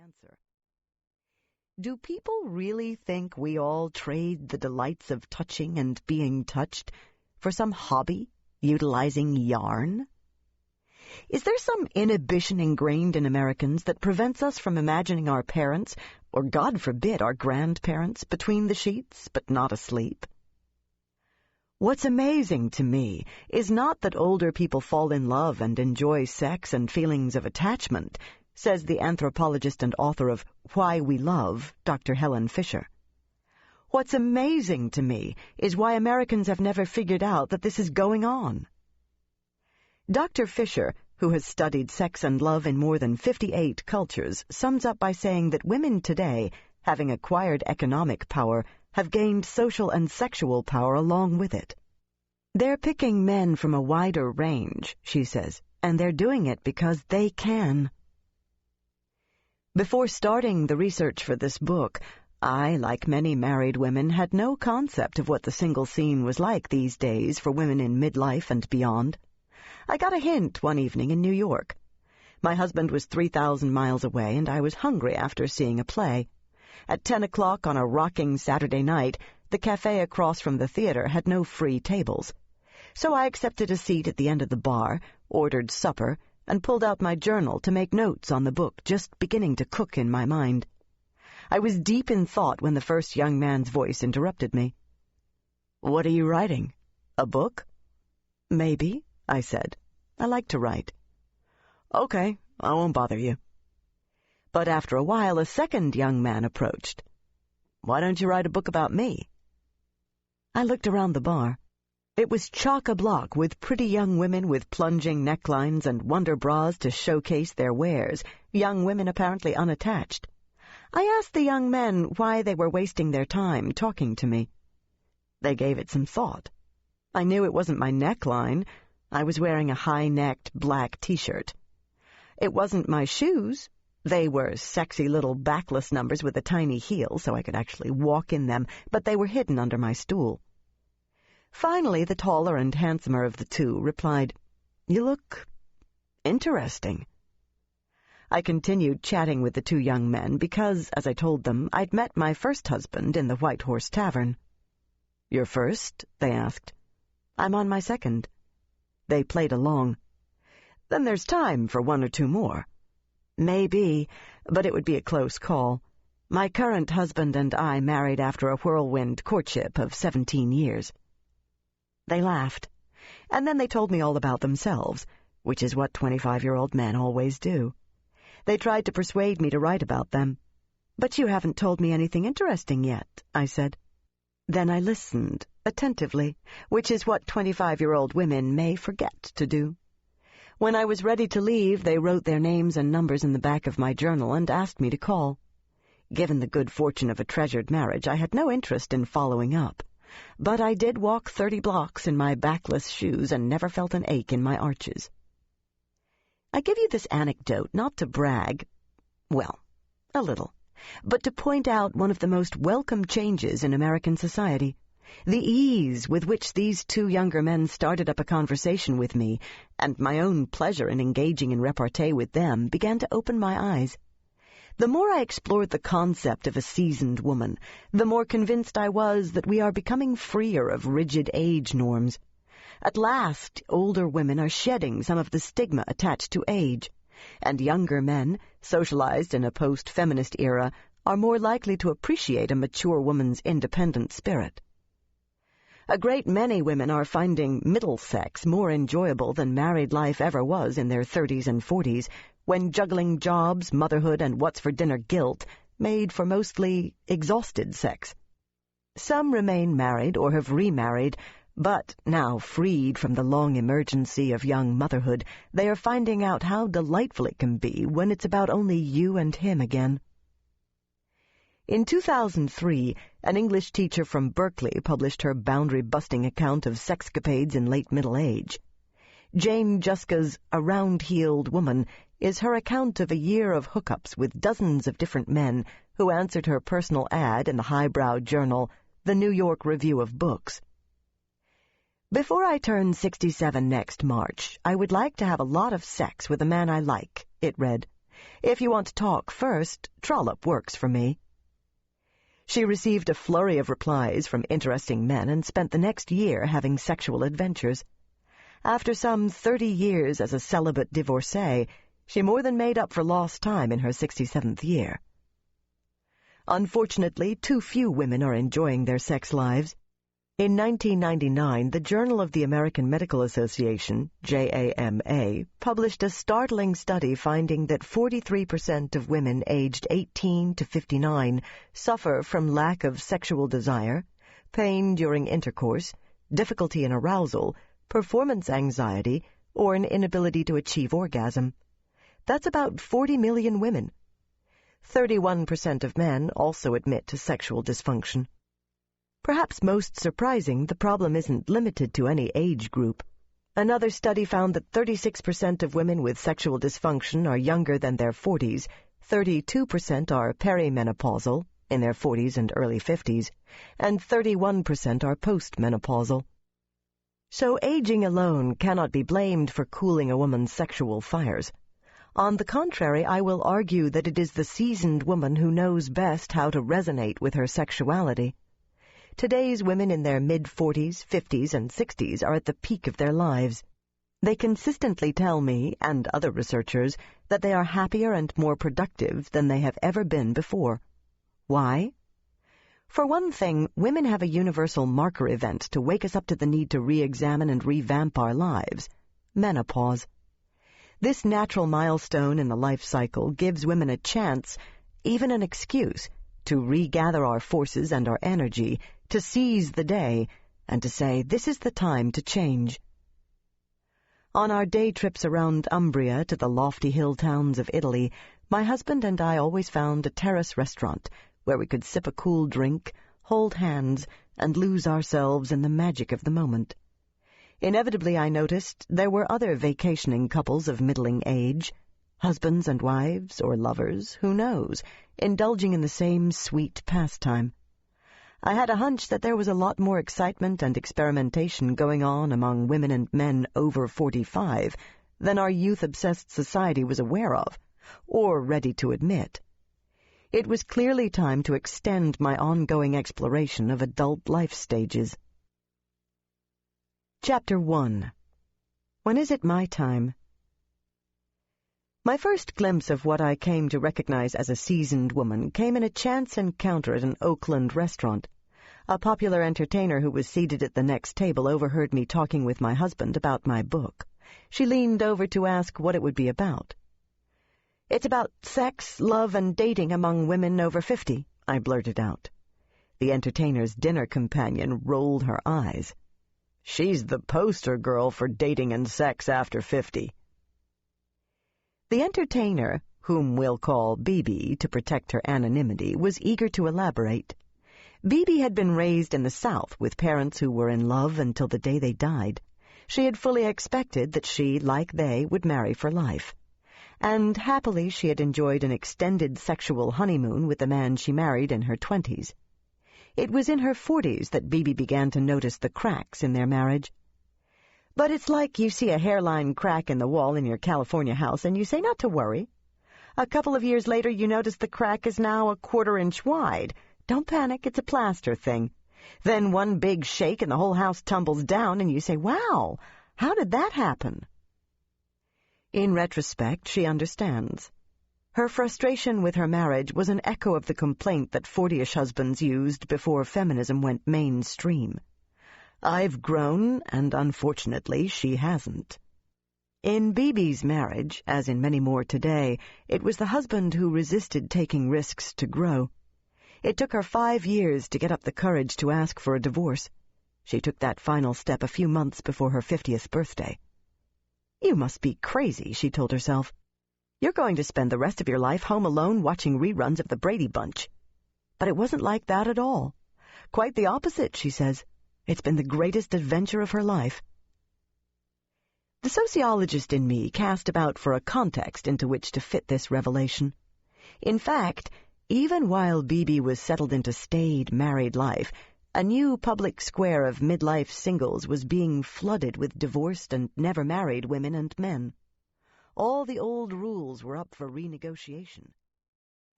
answer. Do people really think we all trade the delights of touching and being touched for some hobby utilizing yarn? Is there some inhibition ingrained in Americans that prevents us from imagining our parents, or God forbid our grandparents, between the sheets but not asleep? What's amazing to me is not that older people fall in love and enjoy sex and feelings of attachment, says the anthropologist and author of Why We Love, Dr. Helen Fisher. What's amazing to me is why Americans have never figured out that this is going on. Dr. Fisher, who has studied sex and love in more than 58 cultures, sums up by saying that women today, having acquired economic power, have gained social and sexual power along with it. They're picking men from a wider range, she says, and they're doing it because they can. Before starting the research for this book, I, like many married women, had no concept of what the single scene was like these days for women in midlife and beyond. I got a hint one evening in New York. My husband was 3,000 miles away, and I was hungry after seeing a play. At 10 o'clock on a rocking Saturday night, the cafe across from the theater had no free tables. So I accepted a seat at the end of the bar, ordered supper, and pulled out my journal to make notes on the book just beginning to cook in my mind. I was deep in thought when the first young man's voice interrupted me. "What are you writing? A book?" "Maybe," I said. "I like to write." "Okay, I won't bother you." But after a while, a second young man approached. "Why don't you write a book about me?" I looked around the bar. It was chock-a-block with pretty young women with plunging necklines and wonder bras to showcase their wares, young women apparently unattached. I asked the young men why they were wasting their time talking to me. They gave it some thought. I knew it wasn't my neckline. I was wearing a high-necked black T-shirt. It wasn't my shoes. They were sexy little backless numbers with a tiny heel, so I could actually walk in them, but they were hidden under my stool. Finally, the taller and handsomer of the two replied, "You look interesting." I continued chatting with the two young men because, as I told them, I'd met my first husband in the White Horse Tavern. "Your first?" they asked. "I'm on my second." They played along. "Then there's time for one or two more." "Maybe, but it would be a close call. My current husband and I married after a whirlwind courtship of 17 years. They laughed, and then they told me all about themselves, which is what 25-year-old men always do. They tried to persuade me to write about them. "But you haven't told me anything interesting yet," I said. Then I listened, attentively, which is what 25-year-old women may forget to do. When I was ready to leave, they wrote their names and numbers in the back of my journal and asked me to call. Given the good fortune of a treasured marriage, I had no interest in following up. But I did walk 30 blocks in my backless shoes and never felt an ache in my arches. I give you this anecdote not to brag, well, a little, but to point out one of the most welcome changes in American society. The ease with which these two younger men started up a conversation with me, and my own pleasure in engaging in repartee with them, began to open my eyes. The more I explored the concept of a seasoned woman, the more convinced I was that we are becoming freer of rigid age norms. At last, older women are shedding some of the stigma attached to age, and younger men, socialized in a post-feminist era, are more likely to appreciate a mature woman's independent spirit. A great many women are finding middle sex more enjoyable than married life ever was in their 30s and 40s, when juggling jobs, motherhood, and what's-for-dinner guilt made for mostly exhausted sex. Some remain married or have remarried, but now freed from the long emergency of young motherhood, they are finding out how delightful it can be when it's about only you and him again. In 2003, an English teacher from Berkeley published her boundary-busting account of sexcapades in late middle age. Jane Juska's A Round-Heeled Woman is her account of a year of hookups with dozens of different men who answered her personal ad in the highbrow journal, The New York Review of Books. "Before I turn 67 next March, I would like to have a lot of sex with a man I like," it read. If you want to talk first, Trollope works for me." She received a flurry of replies from interesting men and spent the next year having sexual adventures. After some 30 years as a celibate divorcee, she more than made up for lost time in her 67th year. Unfortunately, too few women are enjoying their sex lives. In 1999, the Journal of the American Medical Association, JAMA, published a startling study finding that 43% of women aged 18 to 59 suffer from lack of sexual desire, pain during intercourse, difficulty in arousal, performance anxiety, or an inability to achieve orgasm. That's about 40 million women. 31% of men also admit to sexual dysfunction. Perhaps most surprising, the problem isn't limited to any age group. Another study found that 36% of women with sexual dysfunction are younger than their 40s, 32% are perimenopausal, in their 40s and early 50s, and 31% are postmenopausal. So aging alone cannot be blamed for cooling a woman's sexual fires. On the contrary, I will argue that it is the seasoned woman who knows best how to resonate with her sexuality. Today's women in their mid-40s, 50s, and 60s are at the peak of their lives. They consistently tell me, and other researchers, that they are happier and more productive than they have ever been before. Why? For one thing, women have a universal marker event to wake us up to the need to re-examine and revamp our lives: menopause. This natural milestone in the life cycle gives women a chance, even an excuse, to regather our forces and our energy, to seize the day, and to say, this is the time to change. On our day trips around Umbria to the lofty hill towns of Italy, my husband and I always found a terrace restaurant where we could sip a cool drink, hold hands, and lose ourselves in the magic of the moment. Inevitably, I noticed there were other vacationing couples of middling age, husbands and wives, or lovers, who knows, indulging in the same sweet pastime. I had a hunch that there was a lot more excitement and experimentation going on among women and men over 45 than our youth-obsessed society was aware of, or ready to admit. It was clearly time to extend my ongoing exploration of adult life stages. Chapter 1. When is it my time? My first glimpse of what I came to recognize as a seasoned woman came in a chance encounter at an Oakland restaurant. A popular entertainer who was seated at the next table overheard me talking with my husband about my book. She leaned over to ask what it would be about. "It's about sex, love, and dating among women over 50, I blurted out. The entertainer's dinner companion rolled her eyes. "She's the poster girl for dating and sex after 50. The entertainer, whom we'll call Bibi to protect her anonymity, was eager to elaborate. Bibi had been raised in the South with parents who were in love until the day they died. She had fully expected that she, like they, would marry for life. And happily she had enjoyed an extended sexual honeymoon with the man she married in her 20s. It was in her 40s that Bibi began to notice the cracks in their marriage. But it's like you see a hairline crack in the wall in your California house and you say not to worry. A couple of years later you notice the crack is now a 1/4 inch wide. Don't panic, it's a plaster thing. Then one big shake and the whole house tumbles down and you say, wow, how did that happen? In retrospect, she understands. Her frustration with her marriage was an echo of the complaint that 40-ish husbands used before feminism went mainstream. I've grown, and unfortunately she hasn't. In Bibi's marriage, as in many more today, it was the husband who resisted taking risks to grow. It took her 5 years to get up the courage to ask for a divorce. She took that final step a few months before her 50th birthday. You must be crazy, she told herself. You're going to spend the rest of your life home alone watching reruns of the Brady Bunch. But it wasn't like that at all. Quite the opposite, she says. It's been the greatest adventure of her life. The sociologist in me cast about for a context into which to fit this revelation. In fact, even while Bibi was settled into staid married life, a new public square of midlife singles was being flooded with divorced and never-married women and men. All the old rules were up for renegotiation.